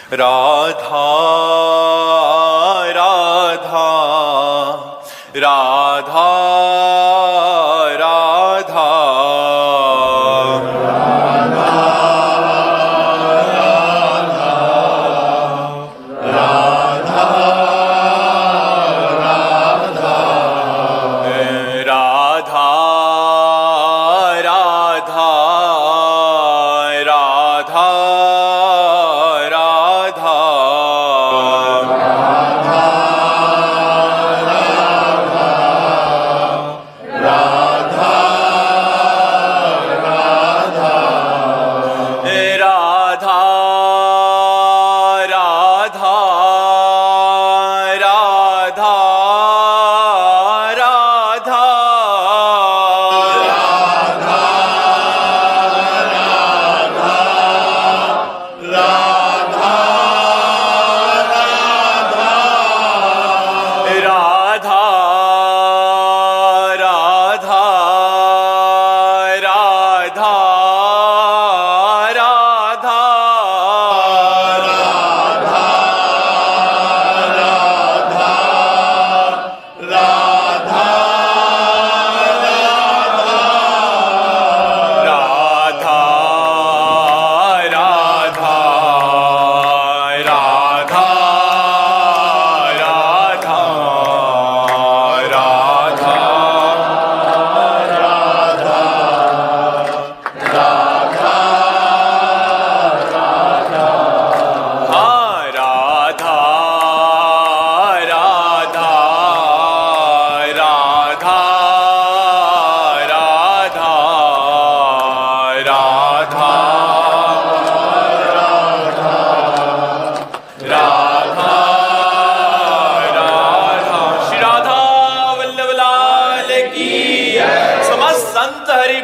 राधा राधा राधा राधा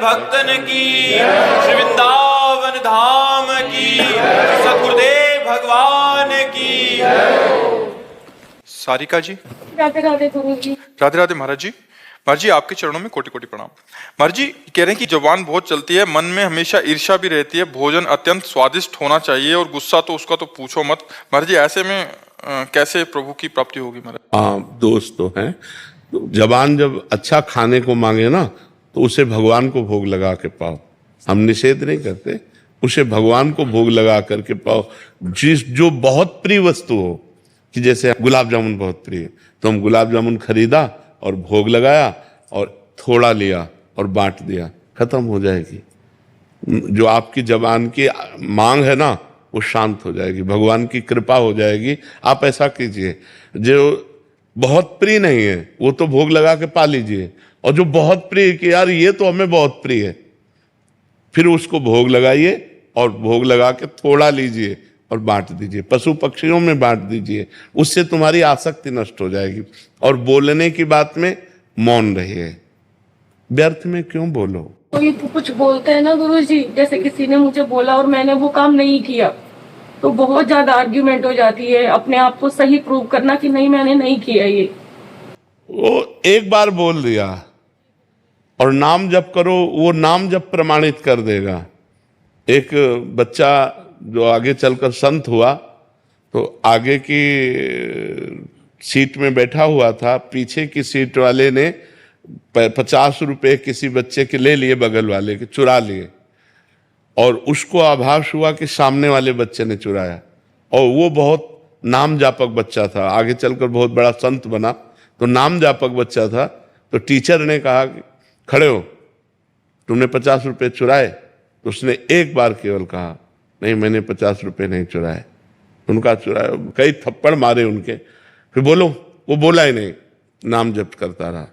भक्तन की श्री वृंदावन धाम की सतगुरुदेव भगवान की। सारिका जी, राधे राधे गुरु जी। राधे राधे महाराज जी। महाराज जी आपके चरणों में कोटि कोटि प्रणाम। महाराज जी कह रहे हैं कि जबान बहुत चलती है, मन में हमेशा ईर्ष्या भी रहती है, भोजन अत्यंत स्वादिष्ट होना चाहिए और गुस्सा तो उसका तो पूछो मत। महाराज जी ऐसे में कैसे प्रभु की प्राप्ति होगी महाराज? हाँ, दोस्त तो हैं। तो जबान जब अच्छा खाने को मांगे ना तो उसे भगवान को भोग लगा के पाओ। हम निषेध नहीं करते, उसे भगवान को भोग लगा करके पाओ। जो बहुत प्रिय वस्तु हो, कि जैसे गुलाब जामुन बहुत प्रिय, तो हम गुलाब जामुन खरीदा और भोग लगाया और थोड़ा लिया और बांट दिया, खत्म हो जाएगी। जो आपकी जबान की मांग है ना वो शांत हो जाएगी, भगवान की कृपा हो जाएगी। आप ऐसा कीजिए, जो बहुत प्रिय नहीं है वो तो भोग लगा के पा लीजिए, और जो बहुत प्रिय कि यार ये तो हमें बहुत प्रिय है, फिर उसको भोग लगाइए और भोग लगा के थोड़ा लीजिए और बांट दीजिए, पशु पक्षियों में बांट दीजिए। उससे तुम्हारी आसक्ति नष्ट हो जाएगी। और बोलने की बात में मौन रहिए, व्यर्थ में क्यों बोलो। कोई कुछ बोलते हैं ना गुरु जी, जैसे किसी ने मुझे बोला और मैंने वो काम नहीं किया तो बहुत ज्यादा आर्ग्यूमेंट हो जाती है। अपने आप को सही प्रूव करना कि नहीं मैंने नहीं किया ये। वो एक बार बोल दिया और नाम जप करो, वो नाम जप प्रमाणित कर देगा। एक बच्चा जो आगे चलकर संत हुआ तो आगे की सीट में बैठा हुआ था, पीछे की सीट वाले ने 50 रुपए किसी बच्चे के ले लिए, बगल वाले के चुरा लिए, और उसको आभास हुआ कि सामने वाले बच्चे ने चुराया। और वो बहुत नाम जापक बच्चा था, आगे चलकर बहुत बड़ा संत बना। तो नाम जापक बच्चा था, तो टीचर ने कहा कि खड़े हो, तुमने 50 रुपए चुराए? तो उसने एक बार केवल कहा नहीं मैंने 50 रुपए नहीं चुराए। उनका चुराया, कई थप्पड़ मारे उनके, फिर बोलो, वो बोला ही नहीं, नाम जप करता रहा।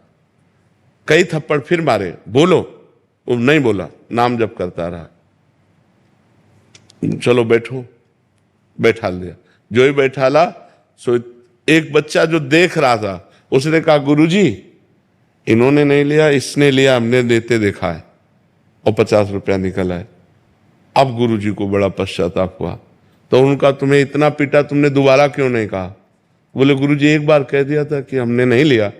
कई थप्पड़ फिर मारे, बोलो, वो नहीं बोला, नाम जप करता रहा। चलो बैठो, बैठा दिया। जो ही बैठाला सो एक बच्चा जो देख रहा था उसने कहा गुरुजी इन्होंने नहीं लिया, इसने लिया, हमने देते देखा है, और 50 रुपया निकल आए। अब गुरुजी को बड़ा पश्चाताप हुआ। तो उनका तुम्हें इतना पीटा, तुमने दोबारा क्यों नहीं कहा? बोले गुरुजी एक बार कह दिया था कि हमने नहीं लिया,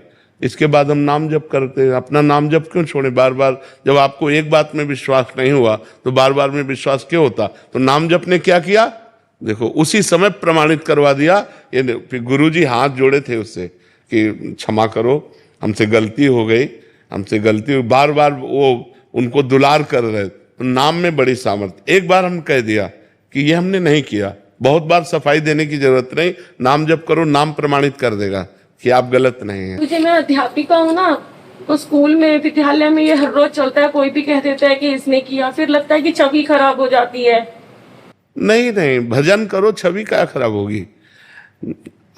इसके बाद हम नाम जप करते हैं, अपना नाम जप क्यों छोड़े बार बार? जब आपको एक बात में विश्वास नहीं हुआ तो बार बार में विश्वास क्यों होता? तो नाम जप ने क्या किया? देखो उसी समय प्रमाणित करवा दिया। ये फिर गुरुजी हाथ जोड़े थे उससे कि क्षमा करो, हमसे गलती हो गई, हमसे गलती हुई। बार बार वो उनको दुलार कर रहे। तो नाम में बड़ी सामर्थ्य। एक बार हम कह दिया कि ये हमने नहीं किया, बहुत बार सफाई देने की जरूरत नहीं, नाम जप करो, नाम प्रमाणित कर देगा कि आप गलत नहीं है। मुझे, मैं अध्यापिका हूँ ना, तो स्कूल में, विद्यालय में ये हर रोज चलता है। कोई भी कह देता है कि इसने किया, फिर लगता है कि छवि खराब हो जाती है। नहीं नहीं, भजन करो, छवि क्या खराब होगी।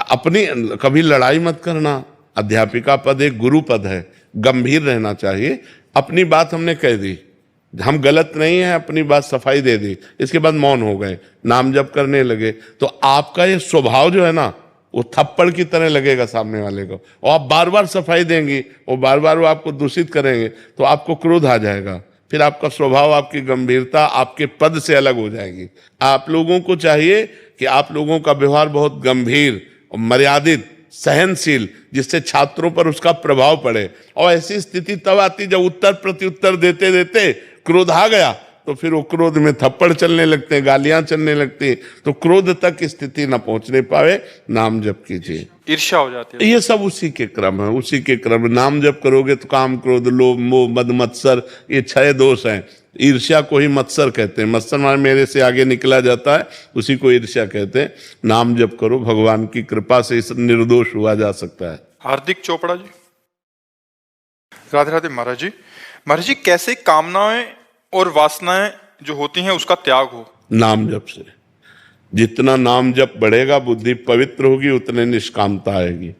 अपनी कभी लड़ाई मत करना। अध्यापिका पद एक गुरु पद है, गंभीर रहना चाहिए। अपनी बात हमने कह दी, हम गलत नहीं है, अपनी बात सफाई दे दी, इसके बाद मौन हो गए, नाम जप करने लगे, तो आपका ये स्वभाव जो है ना, वो थप्पड़ की तरह लगेगा सामने वाले को। और आप बार बार सफाई देंगी, और बार बार वो आपको दूषित करेंगे, तो आपको क्रोध आ जाएगा। फिर आपका स्वभाव, आपकी गंभीरता आपके पद से अलग हो जाएगी। आप लोगों को चाहिए कि आप लोगों का व्यवहार बहुत गंभीर और मर्यादित, सहनशील, जिससे छात्रों पर उसका प्रभाव पड़े। और ऐसी स्थिति तब आती जब उत्तर प्रत्युत्तर देते देते क्रोध आ गया, तो फिर वो क्रोध में थप्पड़ चलने लगते हैं, गालियां चलने लगती हैं। तो क्रोध तक स्थिति न पहुंचने पावे, नाम जप कीजिए। ईर्ष्या हो जाती है। ये सब उसी के क्रम है, उसी के क्रम। नाम जप करोगे तो काम, क्रोध, लोभ, मोह, मद, मत्सर, ये 6 दोष हैं। ईर्ष्या को ही मत्सर कहते हैं। मत्सर माने मेरे से आगे निकला जाता है, उसी को ईर्ष्या कहते हैं। नाम जप करो, भगवान की कृपा से इस निर्दोष हुआ जा सकता है। हार्दिक चोपड़ा जी। राधे राधे महाराज जी। महाराज जी, कैसे कामनाएं और वासनाएं जो होती हैं उसका त्याग हो? नाम जप से। जितना नाम जप बढ़ेगा, बुद्धि पवित्र होगी, उतने निष्कामता आएगी।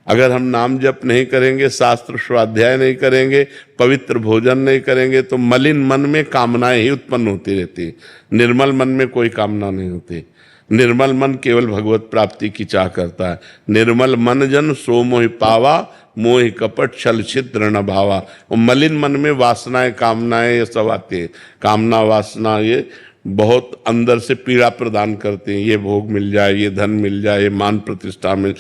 अगर हम नाम जप नहीं करेंगे, शास्त्र स्वाध्याय नहीं करेंगे, पवित्र भोजन नहीं करेंगे, तो मलिन मन में कामनाएं ही उत्पन्न होती रहती। निर्मल मन में कोई कामना नहीं होती। निर्मल मन केवल भगवत प्राप्ति की चाह करता है। निर्मल मन जन सो मोहि पावा, मोहि कपट छल छिद्र न भावा। और मलिन मन में वासनाएं, कामनाएं, ये सब आती है। कामना, वासना ये बहुत अंदर से पीड़ा प्रदान करते हैं। ये भोग मिल जाए, ये धन मिल जाए, ये मान प्रतिष्ठा मिल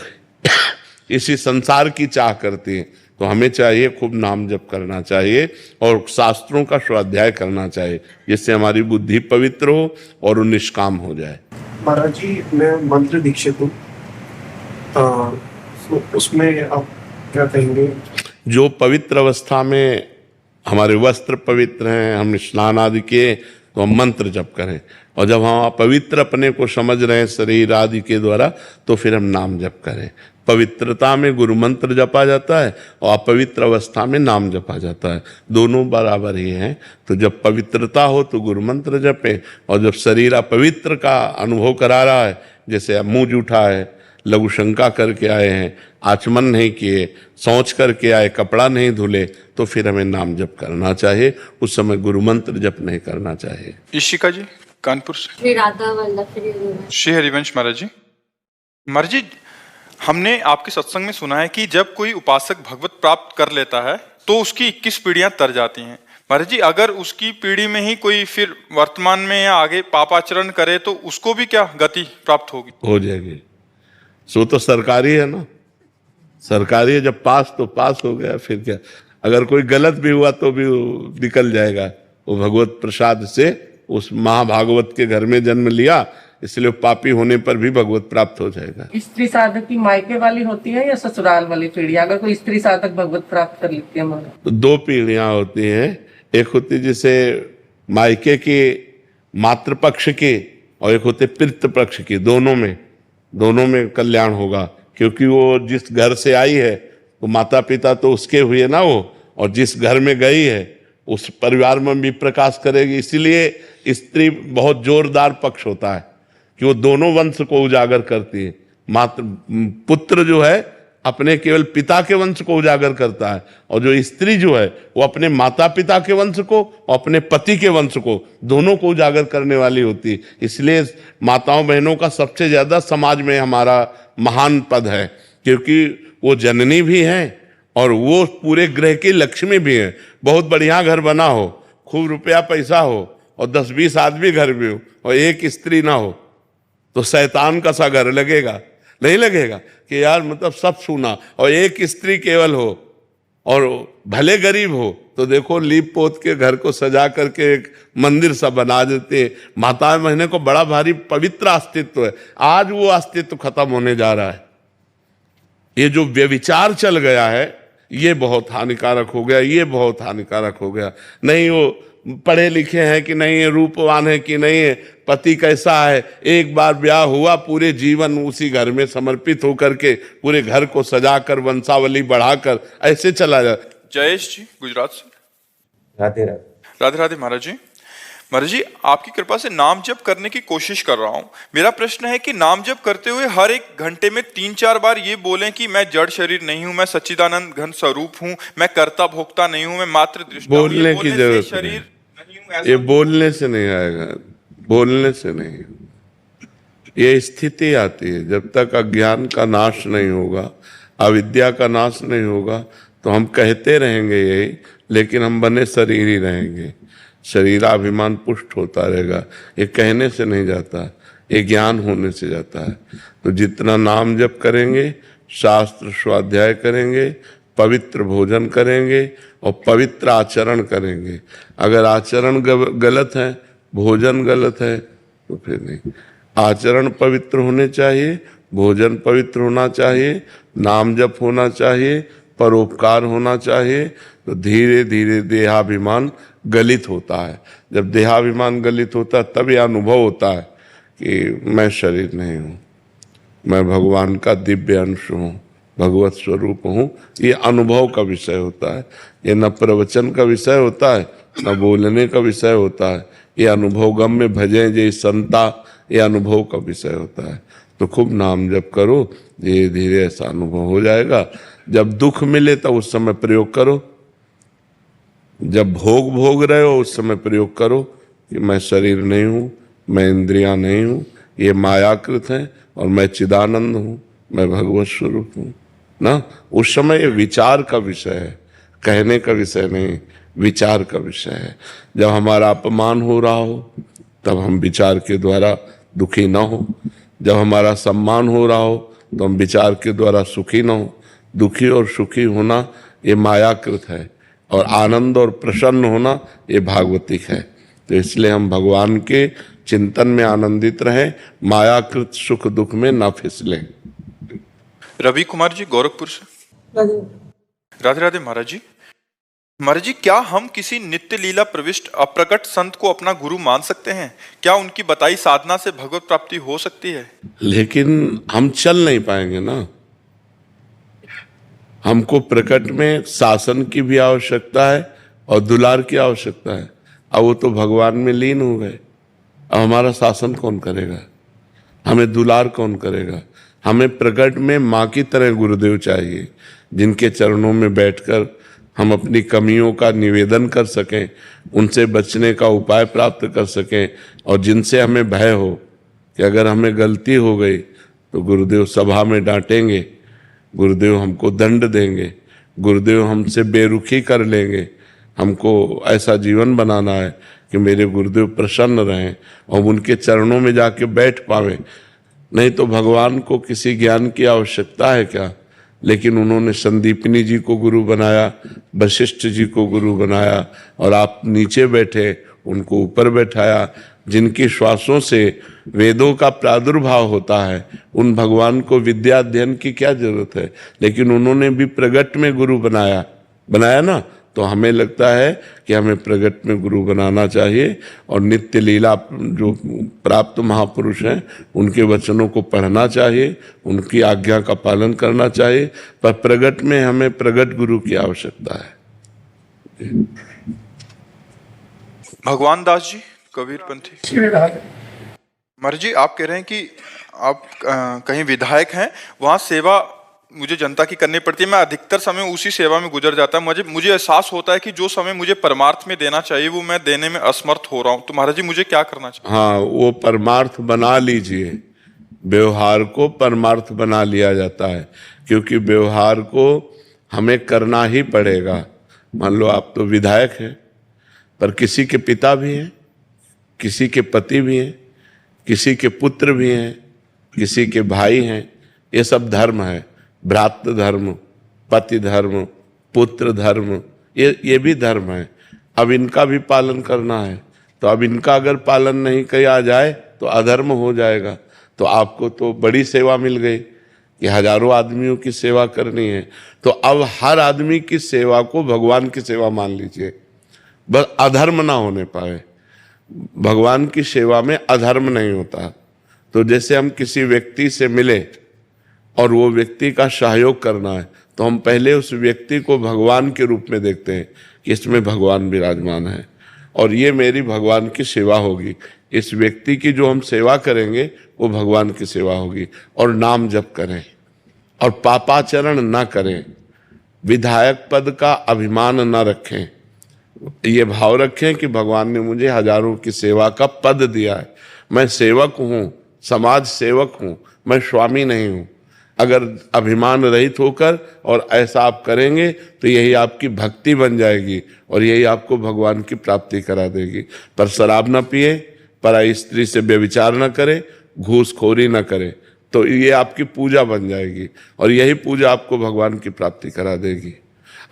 इसी संसार की चाह करती हैं। तो हमें चाहिए खूब नाम जप करना चाहिए और शास्त्रों का स्वाध्याय करना चाहिए, जिससे हमारी बुद्धि पवित्र हो और वो निष्काम हो जाए। महाराज जी, मैं मंत्र दीक्षित हूँ, उसमें आप क्या कहेंगे? जो पवित्र अवस्था में हमारे वस्त्र पवित्र हैं, हम स्नान आदि किए, तो हम मंत्र जप करें। और जब हम पवित्र अपने को समझ रहे हैं शरीर आदि के द्वारा, तो फिर हम नाम जप करें। पवित्रता में गुरु मंत्र जपा जाता है और अपवित्र अवस्था में नाम जपा जाता है। दोनों बराबर ही हैं। तो जब पवित्रता हो तो गुरु मंत्र जपें, और जब शरीर अपवित्र का अनुभव करा रहा है, जैसे अब मुँह जूठा है, लघु शंका करके आए हैं, आचमन नहीं किए, शौच करके आए, कपड़ा नहीं धुले, तो फिर हमें नाम जप करना चाहिए। उस समय गुरु मंत्र जप नहीं करना चाहिए। ईशिका जी कानपुर से। श्री राधा वल्लभ श्री हरिवंश महाराज जी। महाराज जी, हमने आपके सत्संग में सुना है कि जब कोई उपासक भगवत प्राप्त कर लेता है तो उसकी 21 पीढ़ियां तर जाती हैं। महाराज जी, अगर उसकी पीढ़ी में ही कोई फिर वर्तमान में या आगे पापाचरण करे तो उसको भी क्या गति प्राप्त होगी? हो जाएगी। सो तो सरकारी है ना, सरकारी है। जब पास तो पास हो गया, फिर क्या। अगर कोई गलत भी हुआ तो भी निकल जाएगा। वो भगवत प्रसाद से उस महाभागवत के घर में जन्म लिया, इसलिए पापी होने पर भी भगवत प्राप्त हो जाएगा। स्त्री साधक की मायके वाली होती है या ससुराल वाली पीढ़ी? अगर कोई स्त्री साधक भगवत प्राप्त कर लेती है हमारा, तो 2 पीढ़ियां होती हैं। एक होती जिसे मायके की मातृपक्ष की, और एक होते पितृ पक्ष की। दोनों में कल्याण होगा, क्योंकि वो जिस घर से आई है तो माता पिता तो उसके हुए ना वो, और जिस घर में गई है उस परिवार में भी प्रकाश करेगी। इसीलिए स्त्री बहुत जोरदार पक्ष होता है कि वो दोनों वंश को उजागर करती है। पुत्र जो है अपने केवल पिता के वंश को उजागर करता है, और जो स्त्री जो है वो अपने माता पिता के वंश को और अपने पति के वंश को, दोनों को उजागर करने वाली होती है। इसलिए माताओं बहनों का सबसे ज्यादा समाज में हमारा महान पद है, क्योंकि वो जननी भी हैं और वो पूरे ग्रह की लक्ष्मी भी है। बहुत बढ़िया घर बना हो, खूब रुपया पैसा हो, और 10-20 आदमी घर में हो, और एक स्त्री ना हो, तो शैतान का सा घर लगेगा। नहीं लगेगा कि यार मतलब सब सुना, और एक स्त्री केवल हो और भले गरीब हो, तो तो देखो लीप पोत के घर को सजा करके एक मंदिर सा बना देते। माता महीने को बड़ा भारी पवित्र अस्तित्व है, आज वो अस्तित्व खत्म होने जा रहा है। ये जो व्यभिचार चल गया है ये बहुत हानिकारक हो गया, ये बहुत हानिकारक हो गया। नहीं वो पढ़े लिखे हैं कि नहीं है, रूपवान है कि नहीं है, पति कैसा है, एक बार ब्याह हुआ पूरे जीवन उसी घर में समर्पित होकर के पूरे घर को सजाकर वंशावली बढ़ाकर ऐसे चला जाए। जयेश जी गुजरात से। राधे राधे। राधे राधे महाराज जी। महाराज जी आपकी कृपा से नाम जप करने की कोशिश कर रहा हूँ। मेरा प्रश्न है कि नाम जप करते हुए हर एक घंटे में 3-4 बार ये बोलें कि मैं जड़ शरीर नहीं हूँ, मैं सच्चिदानंद घन स्वरूप हूँ, मैं कर्ता भोक्ता नहीं हूँ, मैं मात्र दृष्टा हूँ। बोलने की जरूरत शरीर नहीं हूँ, ये बोलने से नहीं आएगा, बोलने से नहीं। ये स्थिति आती है जब तक अज्ञान का नाश नहीं होगा, अविद्या का नाश नहीं होगा, तो हम कहते रहेंगे यही, लेकिन हम बने शरीर ही रहेंगे। शरीराभिमान पुष्ट होता रहेगा। ये कहने से नहीं जाता, ये ज्ञान होने से जाता है। तो जितना नाम जप करेंगे, शास्त्र स्वाध्याय करेंगे, पवित्र भोजन करेंगे और पवित्र आचरण करेंगे। अगर आचरण गलत है, भोजन गलत है, तो फिर नहीं। आचरण पवित्र होने चाहिए, भोजन पवित्र होना चाहिए, नाम जप होना चाहिए, परोपकार होना चाहिए। तो धीरे धीरे देहाभिमान गलित होता है। जब देहाभिमान गलित होता है तब यह अनुभव होता है कि मैं शरीर नहीं हूँ, मैं भगवान का दिव्य अंश हूँ, भगवत स्वरूप हूँ। ये अनुभव का विषय होता है। ये न प्रवचन का विषय होता है, न बोलने का विषय होता है। ये अनुभव गम्य भजें जय संता, ये अनुभव का विषय होता है। तो खूब नाम जप करो, धीरे धीरे ऐसा अनुभव हो जाएगा। जब दुख मिले तो उस समय प्रयोग करो, जब भोग रहे हो उस समय प्रयोग करो कि मैं शरीर नहीं हूँ, मैं इंद्रियां नहीं हूँ, ये मायाकृत हैं और मैं चिदानंद हूँ, मैं भगवत स्वरूप हूँ ना। उस समय ये विचार का विषय है, कहने का विषय नहीं, विचार का विषय है। जब हमारा अपमान हो रहा हो तब हम विचार के द्वारा दुखी ना हो, जब हमारा सम्मान हो रहा हो तो हम विचार के द्वारा सुखी ना हो। दुखी और सुखी होना ये मायाकृत है और आनंद और प्रसन्न होना ये भागवतिक है। तो इसलिए हम भगवान के चिंतन में आनंदित रहें, मायाकृत सुख दुख में न फिसलें। रवि कुमार जी गोरखपुर से। राधे राधे महाराज जी। महाराज जी क्या हम किसी नित्य लीला प्रविष्ट अप्रकट संत को अपना गुरु मान सकते हैं? क्या उनकी बताई साधना से भगवत प्राप्ति हो सकती है? लेकिन हम चल नहीं पाएंगे ना। हमको प्रकट में शासन की भी आवश्यकता है और दुलार की आवश्यकता है। अब वो तो भगवान में लीन हो गए, अब हमारा शासन कौन करेगा, हमें दुलार कौन करेगा? हमें प्रकट में माँ की तरह गुरुदेव चाहिए, जिनके चरणों में बैठकर हम अपनी कमियों का निवेदन कर सकें, उनसे बचने का उपाय प्राप्त कर सकें, और जिनसे हमें भय हो कि अगर हमें गलती हो गई तो गुरुदेव सभा में डांटेंगे, गुरुदेव हमको दंड देंगे, गुरुदेव हमसे बेरुखी कर लेंगे। हमको ऐसा जीवन बनाना है कि मेरे गुरुदेव प्रसन्न रहें और उनके चरणों में जाके बैठ पावे। नहीं तो भगवान को किसी ज्ञान की आवश्यकता है क्या? लेकिन उन्होंने संदीपनी जी को गुरु बनाया, वशिष्ठ जी को गुरु बनाया, और आप नीचे बैठे, उनको ऊपर बैठाया। जिनकी श्वासों से वेदों का प्रादुर्भाव होता है, उन भगवान को विद्या अध्ययन की क्या जरूरत है? लेकिन उन्होंने भी प्रगट में गुरु बनाया ना। तो हमें लगता है कि हमें प्रगट में गुरु बनाना चाहिए और नित्य लीला जो प्राप्त महापुरुष हैं उनके वचनों को पढ़ना चाहिए, उनकी आज्ञा का पालन करना चाहिए। पर प्रगट में हमें प्रगट गुरु की आवश्यकता है। भगवान दास जी कबीरपंथी। महाराज जी आप कह रहे हैं कि आप कहीं विधायक हैं, वहां सेवा मुझे जनता की करनी पड़ती है, मैं अधिकतर समय उसी सेवा में गुजर जाता है। मुझे एहसास होता है कि जो समय मुझे परमार्थ में देना चाहिए वो मैं देने में असमर्थ हो रहा हूँ। तो महाराज जी मुझे क्या करना चाहिए? हाँ, वो परमार्थ बना लीजिए। व्यवहार को परमार्थ बना लिया जाता है, क्योंकि व्यवहार को हमें करना ही पड़ेगा। मान लो आप तो विधायक हैं, पर किसी के पिता भी हैं, किसी के पति भी हैं, किसी के पुत्र भी हैं, किसी के भाई हैं। ये सब धर्म है। भ्रातृ धर्म, पति धर्म, पुत्र धर्म, ये भी धर्म है। अब इनका भी पालन करना है, तो अब इनका अगर पालन नहीं किया जाए तो अधर्म हो जाएगा। तो आपको तो बड़ी सेवा मिल गई कि हजारों आदमियों की सेवा करनी है, तो अब हर आदमी की सेवा को भगवान की सेवा मान लीजिए, बस अधर्म ना होने पाए। भगवान की सेवा में अधर्म नहीं होता। तो जैसे हम किसी व्यक्ति से मिले और वो व्यक्ति का सहयोग करना है, तो हम पहले उस व्यक्ति को भगवान के रूप में देखते हैं कि इसमें भगवान विराजमान है और ये मेरी भगवान की सेवा होगी। इस व्यक्ति की जो हम सेवा करेंगे वो भगवान की सेवा होगी। और नाम जप करें और पापाचरण ना करें, विधायक पद का अभिमान ना रखें, ये भाव रखें कि भगवान ने मुझे हजारों की सेवा का पद दिया है, मैं सेवक हूँ, समाज सेवक हूँ, मैं स्वामी नहीं हूँ। अगर अभिमान रहित होकर और ऐसा आप करेंगे तो यही आपकी भक्ति बन जाएगी और यही आपको भगवान की प्राप्ति करा देगी। पर शराब न पिए, पराई स्त्री से व्यभिचार न करे, घूसखोरी न करे, तो ये आपकी पूजा बन जाएगी और यही पूजा आपको भगवान की प्राप्ति करा देगी।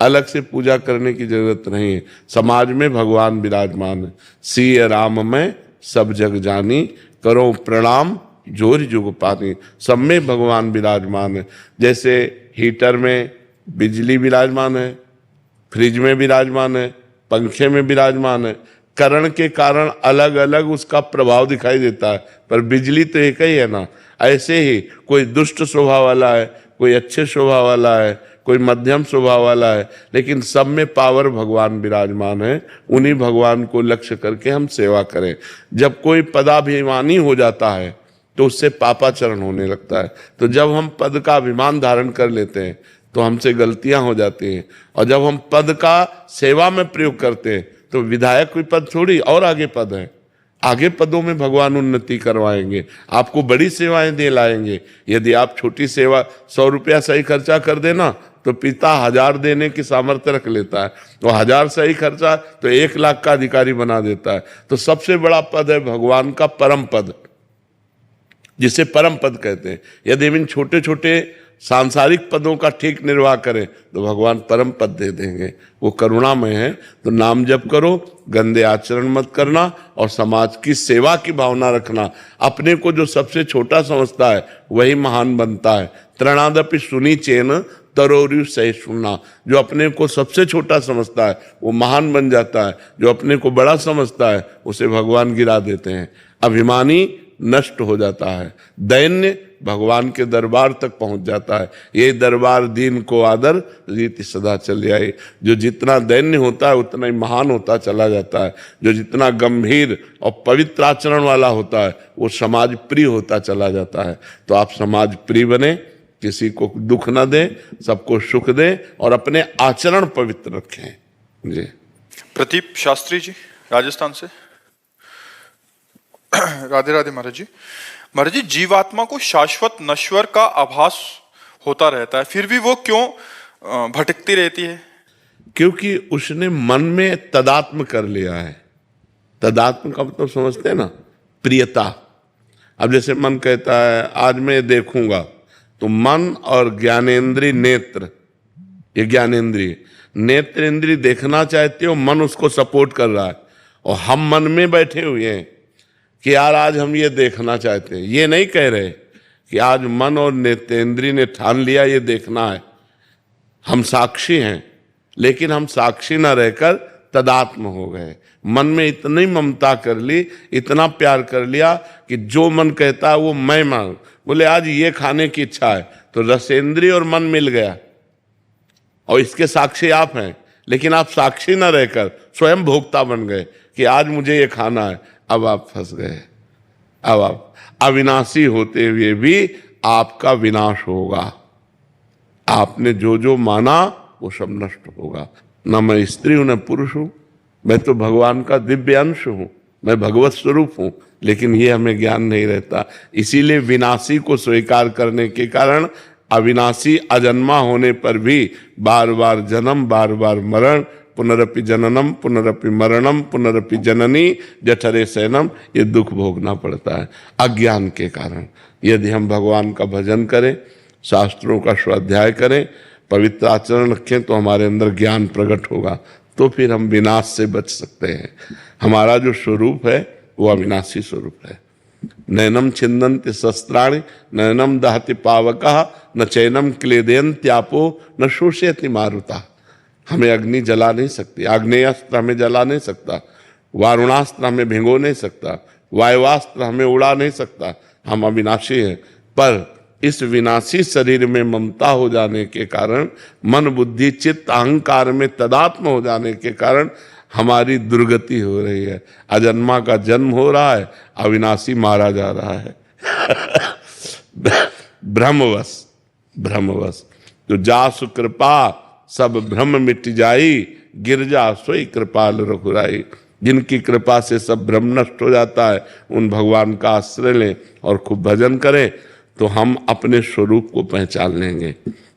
अलग से पूजा करने की जरूरत नहीं है। समाज में भगवान विराजमान है। सिय राम में सब जग जानी, करो प्रणाम जोर जुग पानी। सब में भगवान विराजमान है। जैसे हीटर में बिजली विराजमान है, फ्रिज में विराजमान है, पंखे में विराजमान है। करण के कारण अलग अलग उसका प्रभाव दिखाई देता है, पर बिजली तो एक ही है ना। ऐसे ही कोई दुष्ट स्वभाव वाला है, कोई अच्छे स्वभाव वाला है, कोई मध्यम स्वभाव वाला है, लेकिन सब में पावर भगवान विराजमान है। उन्हीं भगवान को लक्ष्य करके हम सेवा करें। जब कोई पदाभिमानी हो जाता है तो उससे पापाचरण होने लगता है। तो जब हम पद का अभिमान धारण कर लेते हैं तो हमसे गलतियां हो जाती हैं, और जब हम पद का सेवा में प्रयोग करते हैं तो विधायक कोई पद थोड़ी, और आगे पद है, आगे पदों में भगवान उन्नति करवाएंगे, आपको बड़ी सेवाएं दे लाएंगे। यदि आप छोटी सेवा 100 रुपया सही खर्चा कर देना तो पिता 1000 देने की सामर्थ्य रख लेता है, तो 1000 सही खर्चा तो 1 लाख का अधिकारी बना देता है। तो सबसे बड़ा पद है भगवान का परम पद, जिसे परम पद कहते हैं। यदि हम इन छोटे छोटे सांसारिक पदों का ठीक निर्वाह करें तो भगवान परम पद दे देंगे। वो करुणामय है। तो नाम जप करो, गंदे आचरण मत करना और समाज की सेवा की भावना रखना। अपने को जो सबसे छोटा समझता है वही महान बनता है। तृणादपि सुनी चेन तरोरु सही सुनना। जो अपने को सबसे छोटा समझता है वो महान बन जाता है, जो अपने को बड़ा समझता है उसे भगवान गिरा देते हैं। अभिमानी नष्ट हो जाता है, दैन्य भगवान के दरबार तक पहुंच जाता है। ये दरबार दीन को आदर रीति सदा चल आए। जो जितना दैन्य होता है उतना ही महान होता चला जाता है। जो जितना गंभीर और पवित्र आचरण वाला होता है वो समाज प्रिय होता चला जाता है। तो आप समाज प्रिय बने, किसी को दुख न दें, सबको सुख दें और अपने आचरण पवित्र रखें। जी। प्रदीप शास्त्री जी राजस्थान से। राधे राधे महाराज जी। महाराज जी, जीवात्मा को शाश्वत नश्वर का आभास होता रहता है, फिर भी वो क्यों भटकती रहती है? क्योंकि उसने मन में तदात्म कर लिया है। तदात्म का मतलब समझते हैं ना, प्रियता। अब जैसे मन कहता है आज मैं देखूंगा, तो मन और ज्ञानेंद्रिय नेत्र, ये ज्ञानेंद्रिय, नेत्र इंद्रिय देखना चाहते हो, मन उसको सपोर्ट कर रहा है और हम मन में बैठे हुए हैं कि यार आज हम ये देखना चाहते हैं। ये नहीं कह रहे कि आज मन और नेत्रेंद्रिय ने ठान लिया ये देखना है। हम साक्षी हैं, लेकिन हम साक्षी न रहकर तदात्म हो गए। मन में इतनी ममता कर ली, इतना प्यार कर लिया कि जो मन कहता है वो मैं मांग। बोले आज ये खाने की इच्छा है, तो रसेंद्रिय और मन मिल गया और इसके साक्षी आप हैं, लेकिन आप साक्षी न रहकर स्वयं भोक्ता बन गए कि आज मुझे ये खाना है। अब आप फंस गए। अब आप अविनाशी होते हुए भी आपका विनाश होगा। आपने जो जो माना वो सब नष्ट होगा। न मैं स्त्री हूं न पुरुष हूं, मैं तो भगवान का दिव्य अंश हूं, मैं भगवत स्वरूप हूं, लेकिन ये हमें ज्ञान नहीं रहता। इसीलिए विनाशी को स्वीकार करने के कारण अविनाशी अजन्मा होने पर भी बार बार जन्म, बार बार मरण, पुनरपि जननम पुनरपि मरणम पुनरपि जननी जठरे शयनम, ये दुख भोगना पड़ता है अज्ञान के कारण। यदि हम भगवान का भजन करें, शास्त्रों का स्वाध्याय करें, पवित्र आचरण रखें तो हमारे अंदर ज्ञान प्रकट होगा, तो फिर हम विनाश से बच सकते हैं। हमारा जो स्वरूप है वो अविनाशी स्वरूप है। नैनम छिन्दन्ति शस्त्राणि नैनम दहति पावकः न चैनम क्लेदयन्त्यापो न शोषयति मारुता। हमें अग्नि जला नहीं सकती, आग्नेयास्त्र हमें जला नहीं सकता, वारुणास्त्र हमें भिगो नहीं सकता, वायुवास्त्र हमें उड़ा नहीं सकता। हम अविनाशी हैं, पर इस विनाशी शरीर में ममता हो जाने के कारण, मन बुद्धि चित्त अहंकार में तदात्म हो जाने के कारण हमारी दुर्गति हो रही है। अजन्मा का जन्म हो रहा है, अविनाशी मारा जा रहा है। भ्रमवश तो जासु कृपा सब भ्रम मिट जाई, गिरजा सोई कृपाल रघुराई। जिनकी कृपा से सब भ्रम नष्ट हो जाता है, उन भगवान का आश्रय लें और खूब भजन करें, तो हम अपने स्वरूप को पहचान लेंगे।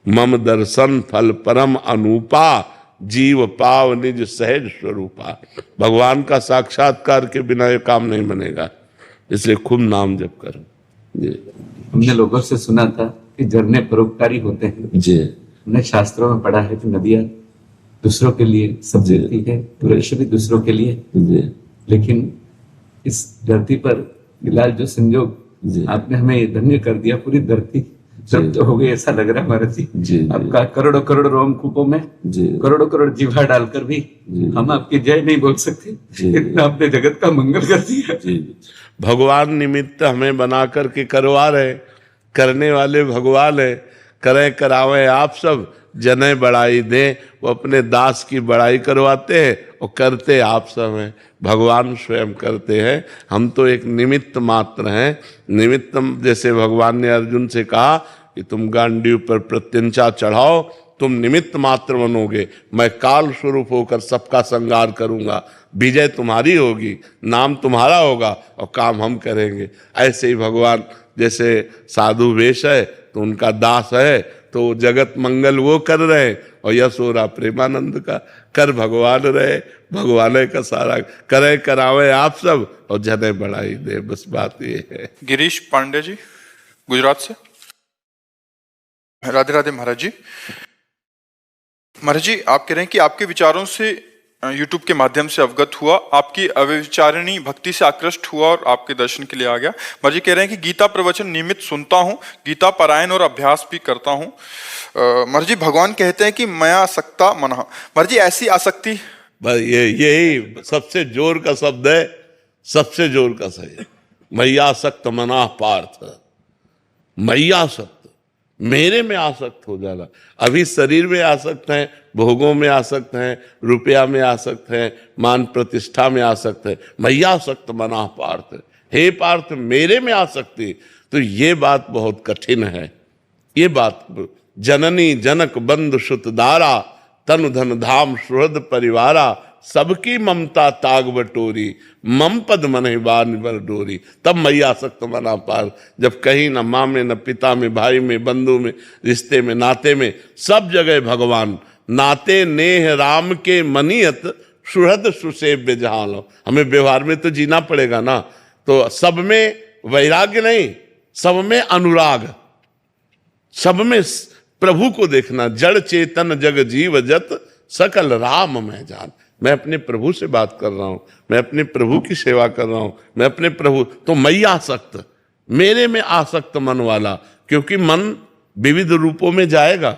मम दर्शन फल परम अनूपा, जीव पाव निज सहज स्वरूपा। भगवान का साक्षात्कार के बिना ये काम नहीं बनेगा, इसलिए खूब नाम जप करो। जी, हमने लोगों से सुना था कि झरने परोपकारी होते हैं। जी, हमने शास्त्रों में पढ़ा है कि नदियां दूसरों के लिए सब देती है, वृक्ष भी दूसरों के लिए। जी, लेकिन इस धरती पर फिलहाल जो संजोग आपने हमें धन्य कर दिया, पूरी धरती जब्त हो गई ऐसा लग रहा है महाराज जी। आपका करोड़ों करोड़ रोमकूपों में करोड़ों करोड़ जीवा डालकर भी हम आपकी जय नहीं बोल सकते, इतना आपने जगत का मंगल कर दिया। भगवान निमित्त हमें बना करके करवा रहे, करने वाले भगवान है। करे करावे आप सब, जने बड़ाई दे। वो अपने दास की बड़ाई करवाते हैं और करते आप सब हैं। भगवान स्वयं करते हैं, हम तो एक निमित्त मात्र हैं। निमित्त, जैसे भगवान ने अर्जुन से कहा कि तुम गांडीव पर प्रत्यंचा चढ़ाओ, तुम निमित्त मात्र बनोगे, मैं काल स्वरूप होकर सबका संहार करूंगा, विजय तुम्हारी होगी, नाम तुम्हारा होगा और काम हम करेंगे। ऐसे ही भगवान जैसे साधु वेश है तो उनका दास है, तो जगत मंगल वो कर रहे हैं और यश हो रहा प्रेमानंद का। कर भगवान रहे, भगवान का सारा करे करावे आप सब और जने बढ़ाई दे। बस बात ये है। गिरीश पांडे जी गुजरात से। राधे राधे महाराज जी। महाराज जी, आप कह रहे हैं कि आपके विचारों से YouTube के माध्यम से अवगत हुआ, आपकी अविचारिणी भक्ति से आकृष्ट हुआ और आपके दर्शन के लिए आ गया। महाराज जी कह रहे हैं कि गीता प्रवचन नियमित सुनता हूँ, गीता पारायण और अभ्यास भी करता हूँ। महाराज जी, भगवान कहते हैं कि मया आसक्ता मनः। महाराज जी, ऐसी आसक्ति, यही सबसे जोर का शब्द है, सबसे जोर का सही है। मैया आसक्त मना पार्थ, मैया आसक्त, मेरे में आसक्त हो जाना। अभी शरीर में आसक्त हैं, भोगों में आसक्त हैं, रुपया में आसक्त हैं, मान प्रतिष्ठा में आसक्त है। मैया आसक्त मना पार्थ, हे पार्थ मेरे में आसक्ति। तो ये बात बहुत कठिन है। ये बात जननी जनक बंधु सुत दारा, तनु धन धाम सुहृद परिवारा, सबकी ममता ताग बटोरी, मम पद मन बान बर डोरी। तब मैया आसक्त मना पार। जब कहीं न माँ में, न पिता में, भाई में, बंधु में, रिश्ते में, नाते में, सब जगह भगवान। नाते नेह राम के मनियत, सुहृद सुसेव्य जहां लो। हमें व्यवहार में तो जीना पड़ेगा ना, तो सब में वैराग्य नहीं, सब में अनुराग, सब में प्रभु को देखना। जड़ चेतन जग जीव जत, सकल राम में जान। मैं अपने प्रभु से बात कर रहा हूं, मैं अपने प्रभु की सेवा कर रहा हूं, मैं अपने प्रभु। तो मैया आसक्त, मेरे में आसक्त मन वाला, क्योंकि मन विविध रूपों में जाएगा।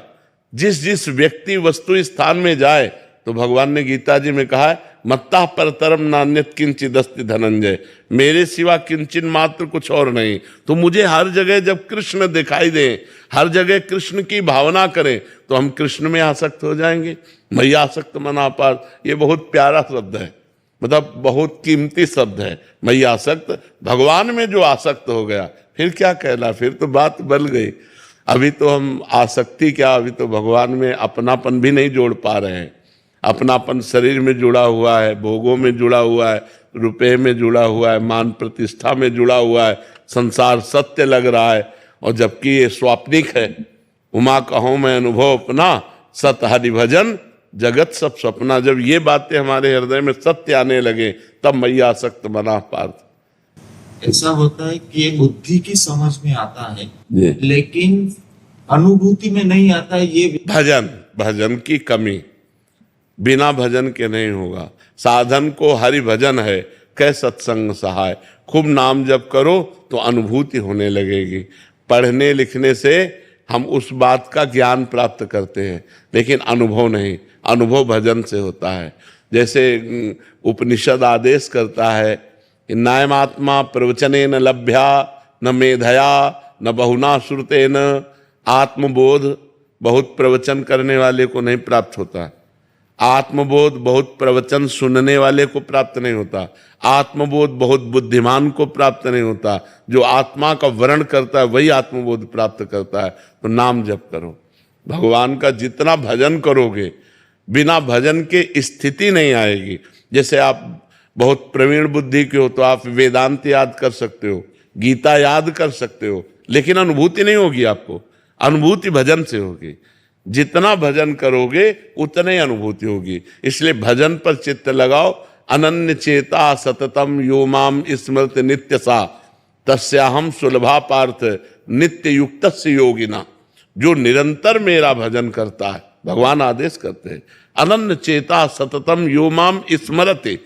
जिस जिस व्यक्ति वस्तु स्थान में जाए, तो भगवान ने गीता जी में कहा है, मत्ता परतरम नान्यत किंचिद अस्ति धनंजय। मेरे सिवा किंचिन मात्र कुछ और नहीं। तो मुझे हर जगह जब कृष्ण दिखाई दे, हर जगह कृष्ण की भावना करें, तो हम कृष्ण में आसक्त हो जाएंगे। मैया आसक्त मना पार, ये बहुत प्यारा शब्द है, मतलब बहुत कीमती शब्द है। मैया आसक्त, भगवान में जो आसक्त हो गया, फिर क्या कहना, फिर तो बात बल गई। अभी तो हम आसक्ति क्या, अभी तो भगवान में अपनापन भी नहीं जोड़ पा रहे हैं। अपनापन शरीर में जुड़ा हुआ है, भोगों में जुड़ा हुआ है, रुपए में जुड़ा हुआ है, मान प्रतिष्ठा में जुड़ा हुआ है, संसार सत्य लग रहा है, और जबकि ये स्वाप्निक है। उमा कहो मैं अनुभव अपना, सत हरि भजन जगत सब सपना। जब ये बातें हमारे हृदय में सत्य आने लगे, तब मैया आसक्त मना पार्थ। ऐसा होता है कि ये बुद्धि की समझ में आता है, लेकिन अनुभूति में नहीं आता है ये भजन, भजन की कमी, बिना भजन के नहीं होगा। साधन को हरि भजन है, कै सत्संग सहाय। खूब नाम जप करो तो अनुभूति होने लगेगी। पढ़ने लिखने से हम उस बात का ज्ञान प्राप्त करते हैं, लेकिन अनुभव नहीं। अनुभव भजन से होता है। जैसे उपनिषद आदेश करता है कि नायमात्मा प्रवचनेन लभ्या न मेधया न बहुना श्रुतेन। आत्मबोध बहुत प्रवचन करने वाले को नहीं प्राप्त होता। आत्मबोध बहुत प्रवचन सुनने वाले को प्राप्त नहीं होता। आत्मबोध बहुत बुद्धिमान को प्राप्त नहीं होता। जो आत्मा का वर्ण करता है वही आत्मबोध प्राप्त करता है। तो नाम जप करो, भगवान का जितना भजन करोगे, बिना भजन के स्थिति नहीं आएगी। जैसे आप बहुत प्रवीण बुद्धि के हो तो आप वेदांत याद कर सकते हो, गीता याद कर सकते हो, लेकिन अनुभूति नहीं होगी आपको। अनुभूति भजन से होगी। जितना भजन करोगे उतने अनुभूति होगी। इसलिए भजन पर चित्त लगाओ। अनन्य चेता सततम यो माम स्मृत नित्य सा तस्याहम सुलभा पार्थ नित्य युक्तस्य योगिना। जो निरंतर मेरा भजन करता है, भगवान आदेश करते हैं, अनन्य चेता सततम यो माम स्मरते।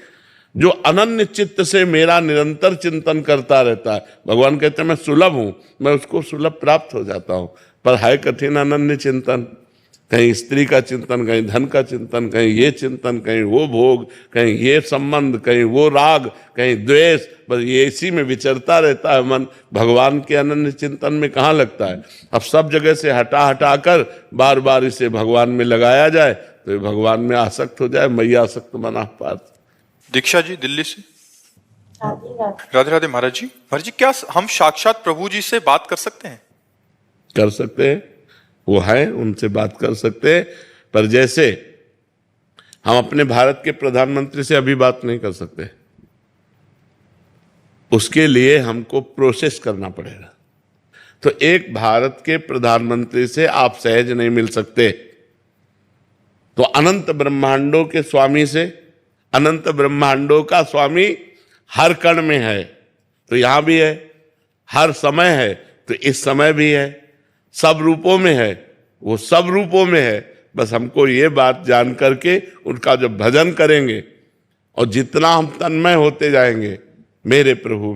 जो अनन्य चित्त से मेरा निरंतर चिंतन करता रहता है, भगवान कहते हैं मैं सुलभ हूं, मैं उसको सुलभ प्राप्त हो जाता हूं। पर है कठिन अनन्य चिंतन। कहीं स्त्री का चिंतन, कहीं धन का चिंतन, कहीं ये चिंतन, कहीं वो भोग, कहीं ये संबंध, कहीं वो राग, कहीं द्वेष, बस ये इसी में विचरता रहता है मन। भगवान के अनन्य चिंतन में कहाँ लगता है। अब सब जगह से हटा कर बार बार इसे भगवान में लगाया जाए तो ये भगवान में आसक्त हो जाए। मैया आसक्त मना पार्थ। दीक्षा जी दिल्ली से। राधे राधे। राधे राधे महाराज जी। महाराज जी, क्या हम साक्षात प्रभु जी से बात कर सकते हैं? कर सकते हैं, वो है, उनसे बात कर सकते हैं। पर जैसे हम अपने भारत के प्रधानमंत्री से अभी बात नहीं कर सकते, उसके लिए हमको प्रोसेस करना पड़ेगा। तो एक भारत के प्रधानमंत्री से आप सहज नहीं मिल सकते, तो अनंत ब्रह्मांडों के स्वामी से, अनंत ब्रह्मांडों का स्वामी हर कण में है, तो यहां भी है। हर समय है तो इस समय भी है। सब रूपों में है, वो सब रूपों में है। बस हमको ये बात जान करके उनका जब भजन करेंगे और जितना हम तन्मय होते जाएंगे, मेरे प्रभु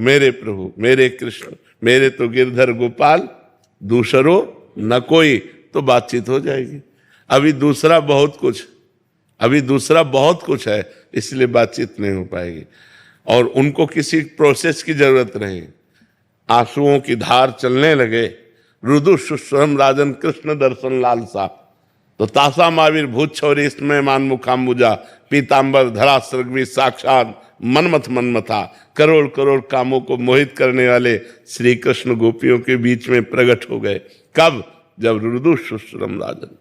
मेरे कृष्ण मेरे तो गिरधर गोपाल दूसरो न कोई, तो बातचीत हो जाएगी। अभी दूसरा बहुत कुछ है, इसलिए बातचीत नहीं हो पाएगी। और उनको किसी प्रोसेस की जरूरत नहीं। आंसुओं की धार चलने लगे, रुदु सुस्वरम राजन कृष्ण दर्शन लालसा, तो तासा मावीर भूत छौरी इसमें मान मुखाम्बुजा पीतांबर धरा सर्गवी साक्षात मनमथा। करोड़ करोड़ कामों को मोहित करने वाले श्री कृष्ण गोपियों के बीच में प्रकट हो गए। कब? जब रुदु सुस्वरम राजन,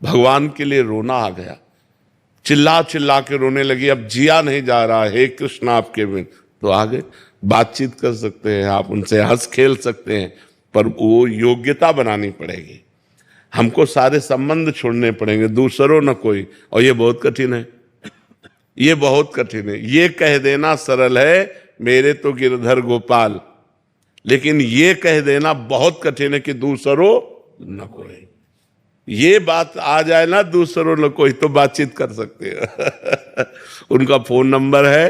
भगवान के लिए रोना आ गया। चिल्ला चिल्ला के रोने लगी, अब जिया नहीं जा रहा, हे कृष्ण आपके बिन। तो आगे बातचीत कर सकते हैं, आप उनसे हंस खेल सकते हैं, पर वो योग्यता बनानी पड़ेगी। हमको सारे संबंध छोड़ने पड़ेंगे, दूसरों न कोई। और ये बहुत कठिन है, ये बहुत कठिन है। ये कह देना सरल है, मेरे तो गिरधर गोपाल, लेकिन ये कह देना बहुत कठिन है कि दूसरों न कोई। ये बात आ जाए ना, दूसरों न कोई, तो बातचीत कर सकते हैं। उनका फोन नंबर है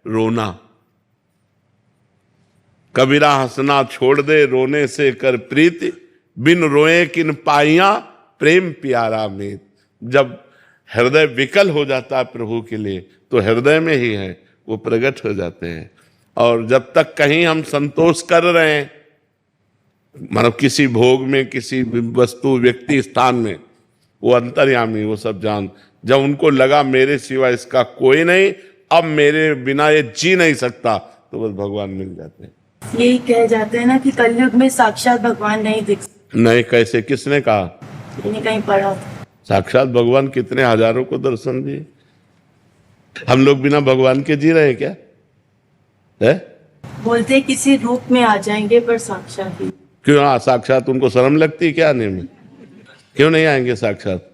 रोना। कबीरा हंसना छोड़ दे, रोने से कर प्रीति, बिन रोए किन पाइया प्रेम प्यारा मीत। जब हृदय विकल हो जाता है प्रभु के लिए, तो हृदय में ही है, वो प्रकट हो जाते हैं। और जब तक कहीं हम संतोष कर रहे हैं, मतलब किसी भोग में, किसी वस्तु व्यक्ति स्थान में, वो अंतर्यामी, वो सब जान। जब उनको लगा मेरे सिवा इसका कोई नहीं, अब मेरे बिना ये जी नहीं सकता, तो बस भगवान मिल जाते हैं। यही कह जाते हैं ना कि कलयुग में साक्षात भगवान नहीं दिख नहीं, कैसे, किसने कहा? मैंने कहीं पढ़ा। साक्षात भगवान कितने हजारों को दर्शन दिए। हम लोग बिना भगवान के जी रहे हैं क्या? है? बोलते किसी रूप में आ जाएंगे, पर साक्षात ही। क्यों? साक्षात उनको शर्म लगती है क्या आने में? क्यों नहीं आएंगे साक्षात?